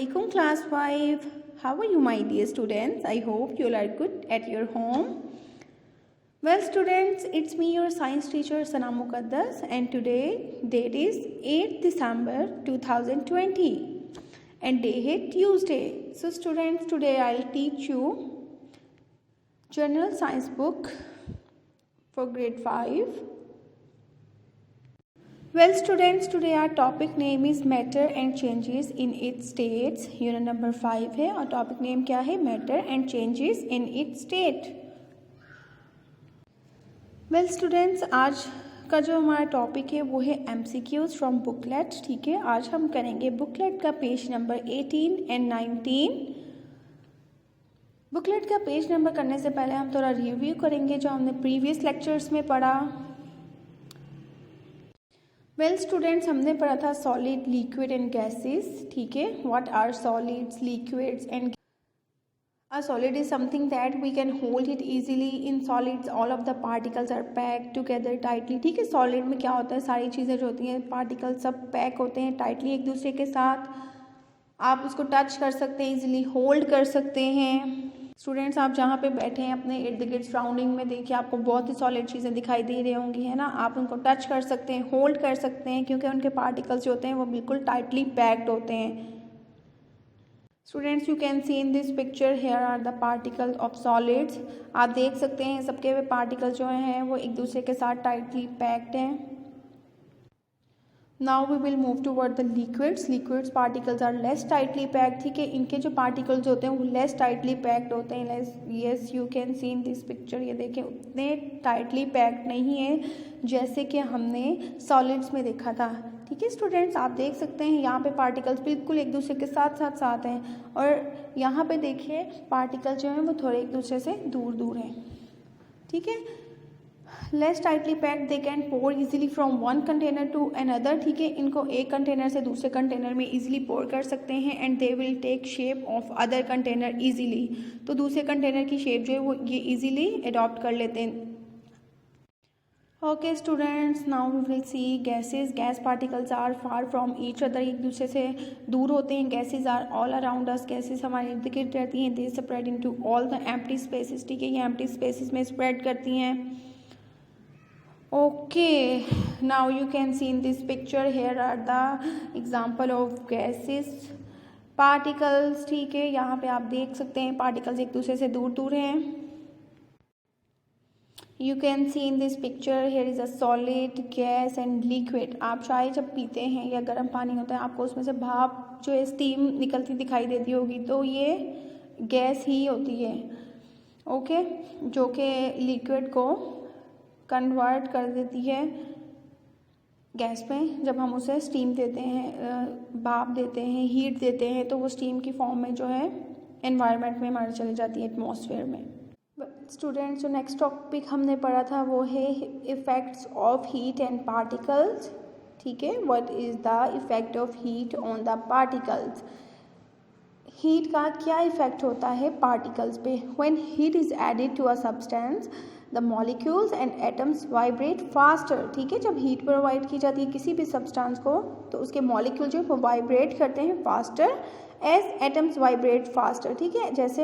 Assalamualaikum class 5. How are you my dear students? I hope you all are good at your home. Well students, it's me your science teacher Sana Muqaddas and today date is 8th December 2020 and day is Tuesday. So students, today I'll teach you general science book for grade 5. Well students, today our topic name is matter and changes in its states. Unit number 5 है और topic name क्या है? Matter and changes in it's state. Well students, आज का जो हमारा topic है वो है MCQs फ्रॉम बुकलेट. ठीक है, आज हम करेंगे बुकलेट का पेज नंबर 18 एंड 19. बुकलेट का पेज नंबर करने से पहले हम थोड़ा रिव्यू करेंगे जो हमने प्रीवियस लेक्चर्स में पढ़ा. वेल स्टूडेंट्स, हमने पढ़ा था सॉलिड, लिक्विड एंड गैसेस. ठीक है, what are solids, liquids and a solid is something that we can hold it easily. In solids all of the particles are packed together tightly. ठीक है, solid में क्या होता है, सारी चीज़ें जो होती हैं, पार्टिकल्स सब पैक होते हैं टाइटली एक दूसरे के साथ. आप उसको टच कर सकते हैं, इजीली होल्ड कर सकते हैं. स्टूडेंट्स, आप जहाँ पे बैठे हैं अपने इर्द गिर्द सराउंडिंग में देखिए, आपको बहुत ही सॉलिड चीज़ें दिखाई दे रही होंगी, है ना. आप उनको टच कर सकते हैं, होल्ड कर सकते हैं, क्योंकि उनके पार्टिकल्स जो होते हैं वो बिल्कुल टाइटली पैक्ड होते हैं. Students, you can see in this picture here are the particle of solids. आप देख सकते हैं सबके पार्टिकल्स जो हैं वो एक दूसरे के साथ टाइटली पैक्ड हैं. Now we will move toward the liquids. Liquids particles are less tightly packed. ठीक है, इनके जो पार्टिकल्स होते हैं वो लेस टाइटली पैक्ड होते हैं. Yes, you can see in this picture. ये देखें, उतने टाइटली पैक्ड नहीं है जैसे कि हमने सॉलिड्स में देखा था. ठीक है स्टूडेंट्स, आप देख सकते हैं यहाँ पे पार्टिकल्स बिल्कुल एक दूसरे के साथ हैं और यहाँ पे देखिए पार्टिकल जो हैं वो थोड़े एक दूसरे से दूर दूर हैं. ठीक है, less tightly packed, they can pour easily from one container to another. ठीक है, इनको एक कंटेनर से दूसरे कंटेनर में इजीली पोर कर सकते हैं and they will take shape of other container easily. तो दूसरे कंटेनर की शेप जो है वो ये इजीली अडॉप्ट कर लेते हैं. Okay students, now we will see gases. Gas particles are far from each other, एक दूसरे से दूर होते हैं. Gases are all around us. Gases हमारे इर्द गिर्द रहती हैं. They spread into all the empty spaces. ठीक है, ये एम्प्टी स्पेसेस में स्प्रेड करती हैं. Okay, now you can see in this picture here are the example of gases, particles. ठीक है, यहाँ पे आप देख सकते हैं पार्टिकल्स एक दूसरे से दूर दूर हैं. You can see in this picture here is a solid, gas and liquid. आप चाय जब पीते हैं या गर्म पानी होता है, आपको उसमें से भाप जो है स्टीम निकलती दिखाई देती होगी, तो ये गैस ही होती है. ओके, जो कि लिक्विड को कन्वर्ट कर देती है गैस में. जब हम उसे स्टीम देते हैं, भाप देते हैं, हीट देते हैं, तो वो स्टीम की फॉर्म में जो है एनवायरनमेंट में हमारे चली जाती है, एटमॉस्फेयर में. स्टूडेंट्स, जो नेक्स्ट टॉपिक हमने पढ़ा था वो है effects of heat and particles. ठीक है, what is the effect of heat on the particles. Heat का क्या इफ़ेक्ट होता है पार्टिकल्स पे. When heat is added to a substance the molecules and atoms vibrate faster. ठीक है, जब हीट प्रोवाइड की जाती है किसी भी सब्सटेंस को तो उसके मॉलिक्यूल जो है वो वाइब्रेट करते हैं faster as atoms vibrate faster. ठीक है, जैसे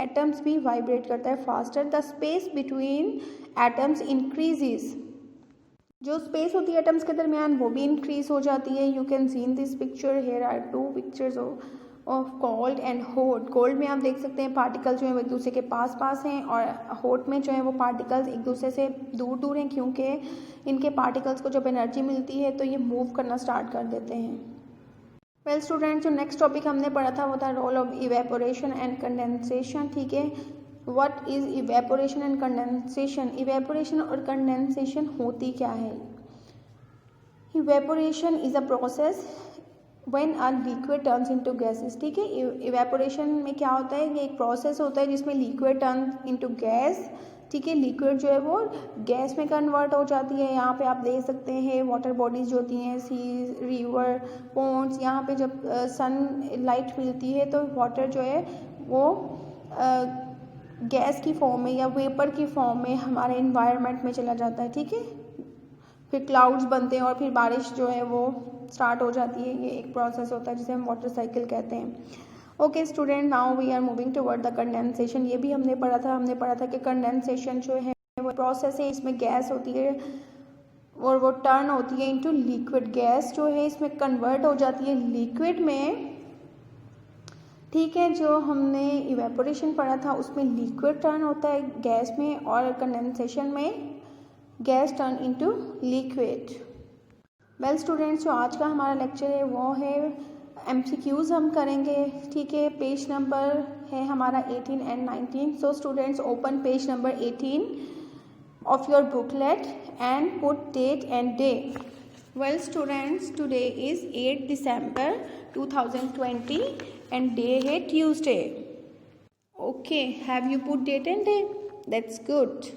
एटम्स भी वाइब्रेट करता है faster. The space between atoms increases. जो स्पेस होती है एटम्स के दरमियान वो भी इंक्रीज हो जाती है. You can see in this picture here are two pictures of cold and hot. Cold में आप देख सकते हैं पार्टिकल जो है वो एक दूसरे के पास हैं और हॉट में जो है वो पार्टिकल्स एक दूसरे से दूर दूर हैं, क्योंकि इनके पार्टिकल्स को जब एनर्जी मिलती है तो ये मूव करना स्टार्ट कर देते हैं. वेल स्टूडेंट, जो नेक्स्ट टॉपिक हमने पढ़ा था वो था role of evaporation and condensation. ठीक है, what is evaporation and condensation. Evaporation और कंडेंसेशन होती क्या है. Evaporation is a process when a liquid turns into gases. ठीक है, इवेपोरेशन में क्या होता है, ये एक प्रोसेस होता है जिसमें लिक्विड टर्न इनटू गैस. ठीक है, लिक्विड जो है वो गैस में कन्वर्ट हो जाती है. यहाँ पे आप देख सकते हैं वाटर बॉडीज जो होती हैं, सी, रिवर, पॉन्ड्स. यहाँ पे जब सन लाइट मिलती है तो वाटर जो है वो गैस की फॉर्म में या वेपर की फॉर्म में हमारे इन्वायरमेंट में चला जाता है. ठीक है, फिर क्लाउड्स बनते हैं और फिर बारिश जो है वो स्टार्ट हो जाती है। ये एक प्रोसेस होता है जिसे हम वाटर साइकिल कहते हैं। Okay student, now we are moving toward the condensation. ये भी हमने पढ़ा था कि कंडेंसेशन जो है वो प्रोसेस है, इसमें गैस होती है और वो टर्न होती है इनटू लिक्विड। गैस जो है इसमें कन्वर्ट हो जाती है लिक्विड में, ठीक है। जो हमने इवेपोरेशन पढ़ा था उसमें लिक्विड टर्न होता है गैस में, और कंडेंसेशन में gas turn into liquid. Well students, जो आज का हमारा लेक्चर है वो है MCQs हम करेंगे, ठीक है। पेज नंबर है हमारा 18 and 19। So students, open page number 18 of your booklet and put date and day. Well students, today is 8 December 2020 and day है Tuesday. Okay, have you put date and day? That's good.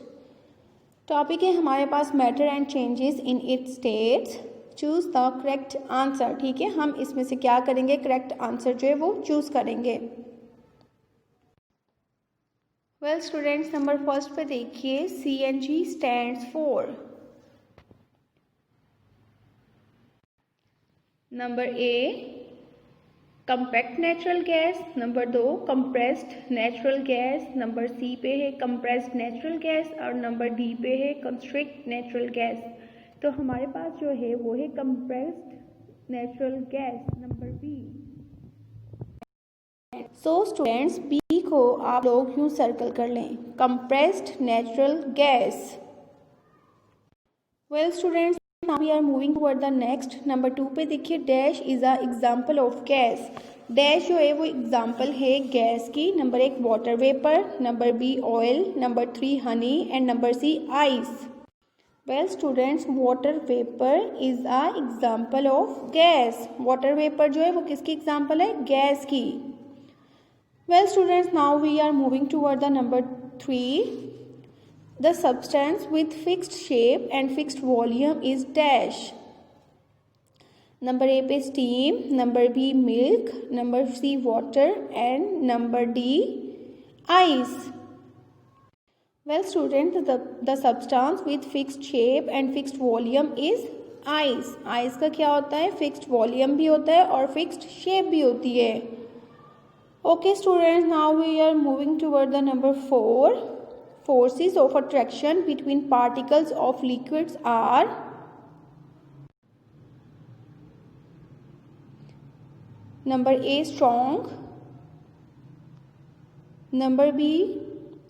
Topic है हमारे पास matter and changes in its states, choose the correct answer, ठीक है। हम इसमें से क्या करेंगे, करेक्ट आंसर जो है वो चूज करेंगे। वेल स्टूडेंट्स, नंबर फर्स्ट पे देखिए, CNG stands for. Number A compact natural gas, number 2 compressed natural gas, number C पे है कंप्रेस्ड नेचुरल गैस और नंबर डी पे है कंस्ट्रिक्ट नेचुरल गैस। तो हमारे पास जो है वो है compressed natural gas, number B. So students, B को आप लोग यूं सर्कल कर लें, compressed natural gas. Well students, now we are moving toward the next. Number 2 पे देखिए, dash is a example of gas. Dash जो है वो एग्जांपल है गैस की। Number 1 water vapour, number B oil, number 3 honey and number C ice. Well students, water vapour is a example of gas. Water vapour जो है वो किसकी example है, गैस की। Well students, now we are moving toward the number 3. The substance with fixed shape and fixed volume is dash. Number A पे steam, number B milk, number C water and number D ice. Well students, the substance with fixed shape and fixed volume is ice. Ice का क्या होता है, fixed volume भी होता है और fixed shape भी होती है। Okay students, now we are moving toward the number 4. Forces of attraction between particles of liquids are number A strong, number B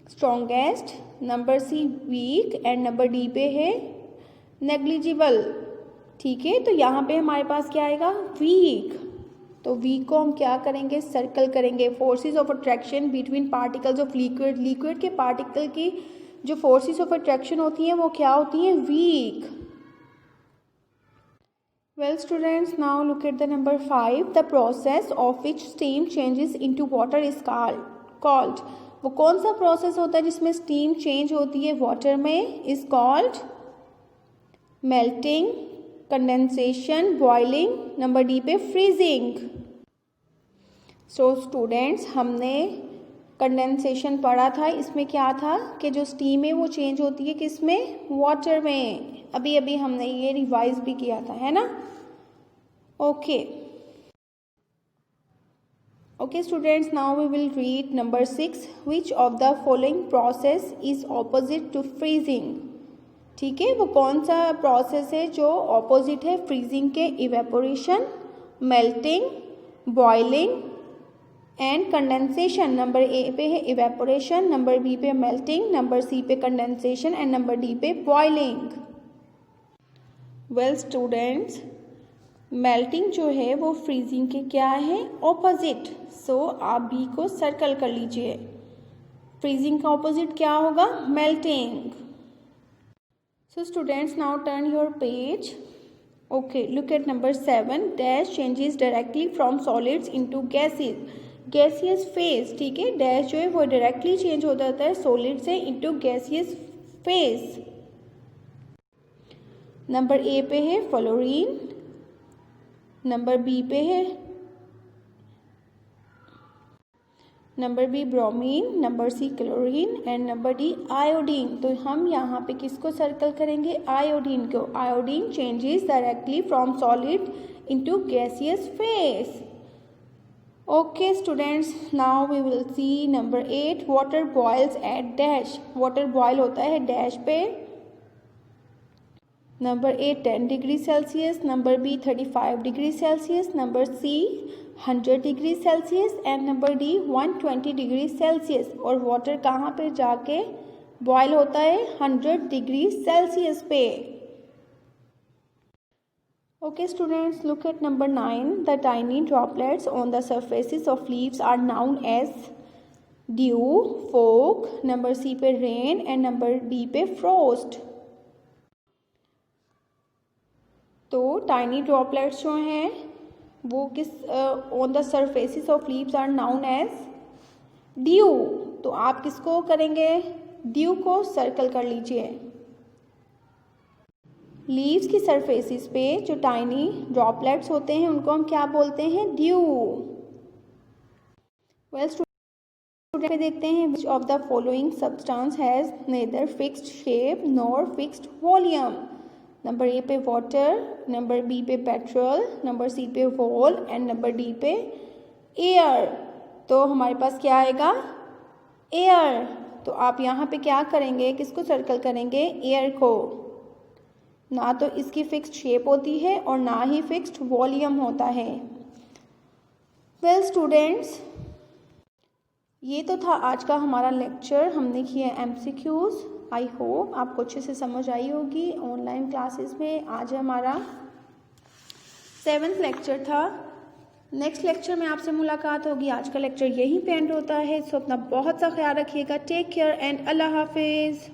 strongest, number C weak and number D पे है negligible, ठीक है। तो यहाँ पे हमारे पास क्या आएगा, weak। तो वीक को हम क्या करेंगे, सर्कल करेंगे। Forces of attraction between particles of liquid, liquid के पार्टिकल की जो फोर्सेस ऑफ अट्रैक्शन होती हैं वो क्या होती हैं, weak. Well students, now look at the number 5। The process of which steam changes into water is called. वो कौन सा प्रोसेस होता है जिसमें स्टीम चेंज होती है वाटर में, is called melting, condensation, boiling, number D पे फ्रीजिंग। सो स्टूडेंट्स, हमने कंडेंसेशन पढ़ा था, इसमें क्या था कि जो स्टीम है वो चेंज होती है किसमें, वाटर में। अभी अभी हमने ये रिवाइज भी किया था, है ना। Okay students, now we will read number 6। Which of the following process is opposite to freezing, ठीक है। वो कौन सा प्रोसेस है जो ऑपोजिट है फ्रीजिंग के, evaporation, melting, boiling and condensation. Number A पे है इवेपोरेशन, नंबर बी पे मेल्टिंग, नंबर सी पे कंडेंसेशन एंड नंबर डी पे बॉइलिंग। वेल स्टूडेंट्स, मेल्टिंग जो है वो फ्रीजिंग के क्या है, ऑपोजिट। सो आप बी को सर्कल कर लीजिए। फ्रीजिंग का ऑपोजिट क्या होगा, melting. So students, now turn your page. Okay, look at number 7. Dash changes directly from solids into gases. Gaseous phase, ठीक है। डैश जो है वो डायरेक्टली चेंज हो जाता है सॉलिड से into gaseous phase। Number A पे है फ्लोरीन, नंबर बी पे है number B bromine, number C chlorine and number D iodine. तो हम यहाँ पे किसको सर्कल करेंगे, आयोडीन को। Iodine changes directly from solid into gaseous phase. Okay students, now we will see number 8. Water boils at dash. Water boil होता है dash पे. Number A 10 degree Celsius, number B 35 degree Celsius, number C 100 degree Celsius and number D 120 degree Celsius. और water कहाँ पे जाके boil होता है 100 degree Celsius पे. Okay students, look at number 9. The tiny droplets on the surfaces of leaves are known as dew, fog, number C पे rain and number D पे frost. तो tiny droplets जो हैं वो किस on the surfaces of leaves are known as dew. तो आप किसको करेंगे? dew को सर्कल कर लीजिए. लीव्स की सरफेसिस पे जो टाइनी ड्रॉपलेट्स होते हैं उनको हम क्या बोलते हैं? ड्यू. वेल स्टूडेंट पे देखते हैं which of the following substance has neither fixed shape nor fixed volume. Number A पे वाटर, नंबर बी पे पेट्रोल, नंबर सी पे वॉल एंड नंबर डी पे एयर. तो हमारे पास क्या आएगा? एयर. तो आप यहाँ पे क्या करेंगे? किसको सर्कल करेंगे? एयर को. ना तो इसकी फिक्स्ड शेप होती है और ना ही फिक्स्ड वॉल्यूम होता है. वेल स्टूडेंट्स, ये तो था आज का हमारा लेक्चर. हमने किए MCQs. आई होप आपको अच्छे से समझ आई होगी. ऑनलाइन क्लासेस में आज हमारा 7th लेक्चर था. नेक्स्ट लेक्चर में आपसे मुलाकात होगी. आज का लेक्चर यहीं पे एंड होता है. सो अपना बहुत सा ख्याल रखिएगा. टेक केयर एंड अल्लाह हाफिज़.